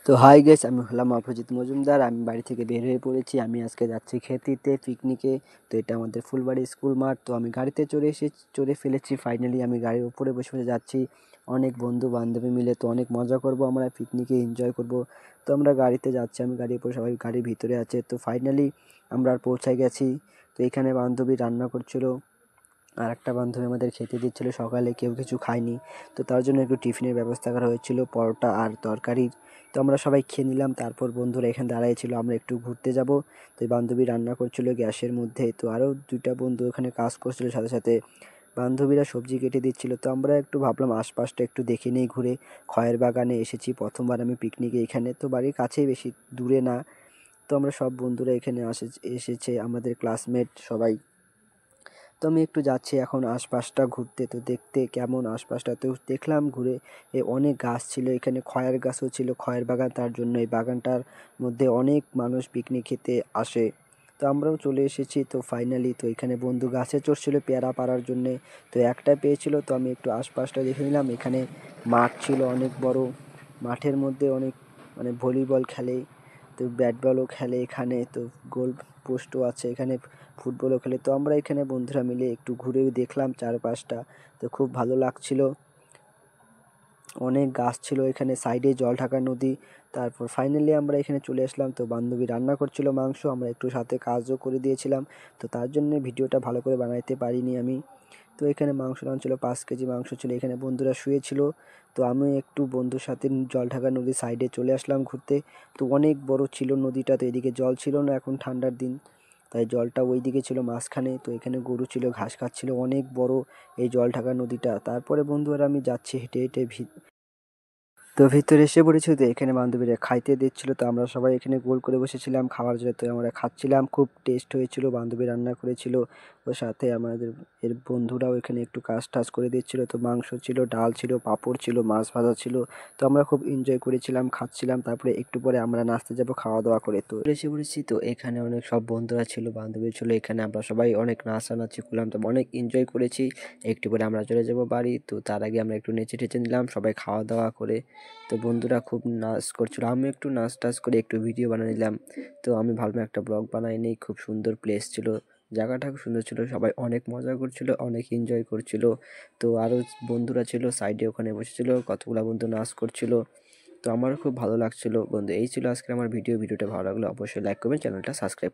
তো hi guys, আমি হলাম অপরাজিত মজুমদার। আমি বাড়ি থেকে বের হয়ে পড়েছি। আমি আজকে যাচ্ছি খেতিতে পিকনিকে। তো এটা আমাদের ফুলবাড়ি স্কুল মাঠ। তো আমি গাড়িতে চড়ে ফেলেছি। ফাইনালি আমি গাড়ির উপরে বসে বসে যাচ্ছি। অনেক বন্ধু বান্ধবী মিলে তো অনেক মজা করব, আমরা পিকনিকে এনজয় করব। তো আমরা গাড়িতে যাচ্ছি, আমি গাড়ির উপরে, সবাই গাড়ির ভিতরে আছে। তো ফাইনালি আমরা পৌঁছে গেছি। তো এখানে বান্ধবী রান্না করছিল, আর একটা বান্ধবী আমাদের খেতে দিচ্ছিল। সকালে কেউ কিছু খায়নি, তো তার জন্য একটু টিফিনের ব্যবস্থা করা হয়েছিল, পরোটা আর তরকারির। তো আমরা সবাই খেয়ে নিলাম। তারপর বন্ধুরা এখানে দাঁড়াই ছিল, আমরা একটু ঘুরতে যাব। তো এই বান্ধবী রান্না করছিল গ্যাসের মধ্যে। তো আরও দুইটা বন্ধু ওখানে কাজ করছিল সাথে সাথে। বান্ধবীরা সবজি কেটে দিচ্ছিল। তো আমরা একটু ভাবলাম আশপাশটা একটু দেখে নেই ঘুরে। খয়ের বাগানে এসেছি প্রথমবার আমি পিকনিকে এখানে, তো বাড়ির কাছেই, বেশি দূরে না। তো আমরা সব বন্ধুরা এখানে এসেছে, আমাদের ক্লাসমেট সবাই। তো আমি একটু যাচ্ছি এখন আশপাশটা ঘুরতে, তো দেখতে কেমন আশপাশটা। তো দেখলাম ঘুরে, অনেক গাছ ছিল এখানে, খয়ের গাছও ছিল, খয়ের বাগান। তার জন্য এই বাগানটার মধ্যে অনেক মানুষ পিকনিক খেতে আসে। তো আমরাও চলে এসেছি। তো ফাইনালি তো এখানে বন্ধু গাছে চড়ছিল পেয়ারা পাড়ার জন্যে। তো একটা পেয়েছিল। তো আমি একটু আশপাশটা দেখে নিলাম। এখানে মাঠ ছিল অনেক বড়। মাঠের মধ্যে অনেক, মানে ভলিবল খেলে, তো ব্যাট বলও খেলে এখানে। তো গোল পোস্টও আছে এখানে, ফুটবলও খেলে। তো আমরা এখানে বন্ধুরা মিলে একটু ঘুরেও দেখলাম চারপাশটা। তো খুব ভালো লাগছিল। অনেক গাছ ছিল এখানে, সাইডে জল ঢাকা নদী। তারপর ফাইনালি আমরা এখানে চলে আসলাম। তো বান্ধবী রান্না করছিল মাংস, আমরা একটু সাথে কাজও করে দিয়েছিলাম। তো তার জন্য ভিডিওটা ভালো করে বানাইতে পারিনি আমি। তো এখানে মাংস ছিল, 5 কেজি মাংস ছিল। এখানে বন্ধুরা শুয়েছিল। তো আমি একটু বন্ধুর সাথে জলঢাকা নদীর সাইডে চলে আসলাম ঘুরতে। তো অনেক বড় ছিল নদীটা। তো এদিকে জল ছিল না, এখন ঠান্ডার দিন, তাই জলটা ওই দিকে ছিল মাঝখানে। তো এখানে গরু ছিল, ঘাস খাচ্ছিল, অনেক বড় এই জলঢাকা নদীটা। তারপরে বন্ধুরা আমি যাচ্ছি হেঁটে হেঁটে তো ভিতরে এসে পড়েছি। তো এখানে বান্ধবীরা খাইতে দিচ্ছিল। তো আমরা সবাই এখানে গোল করে বসেছিলাম খাওয়ার জন্য। তো আমরা খাচ্ছিলাম, খুব টেস্ট হয়েছিল। বান্ধবী রান্না করেছিল, ওর সাথে আমাদের এর বন্ধুরাও এখানে একটু কাজ টাজ করে দিচ্ছিল। তো মাংস ছিল, ডাল ছিল, পাঁপড় ছিল, মাছ ভাজা ছিল। তো আমরা খুব এনজয় করেছিলাম, খাচ্ছিলাম। তারপরে একটু পরে আমরা নাচতে যাব খাওয়া দাওয়া করে। তো এসে পড়েছি। তো এখানে অনেক সব বন্ধুরা ছিল, বান্ধবী ছিল এখানে। আমরা সবাই অনেক নাচানাচি করলাম, তো অনেক এনজয় করেছি। একটু পরে আমরা চলে যাব বাড়ি। তো তার আগে আমরা একটু নেচে টেচে নিলাম সবাই খাওয়া দাওয়া করে। তো বন্ধুরা খুব নাচ করছিল, আমি একটু নাচ টাচ করে একটু ভিডিও বানিয়ে নিলাম। তো আমি ভাবলাম একটা ব্লগ বানাই নেই। খুব সুন্দর প্লেস ছিল, জায়গাটা খুব সুন্দর ছিল, সবাই অনেক মজা করছিল, অনেক এনজয় করছিল। তো আরও বন্ধুরা ছিল সাইডে, ওখানে বসেছিল, কতগুলো বন্ধু নাচ করছিল। তো আমারও খুব ভালো লাগছিল বন্ধু। এই ছিল আজকে আমার ভিডিওটা ভালো লাগলো অবশ্যই লাইক করবেন, চ্যানেলটা সাবস্ক্রাইব।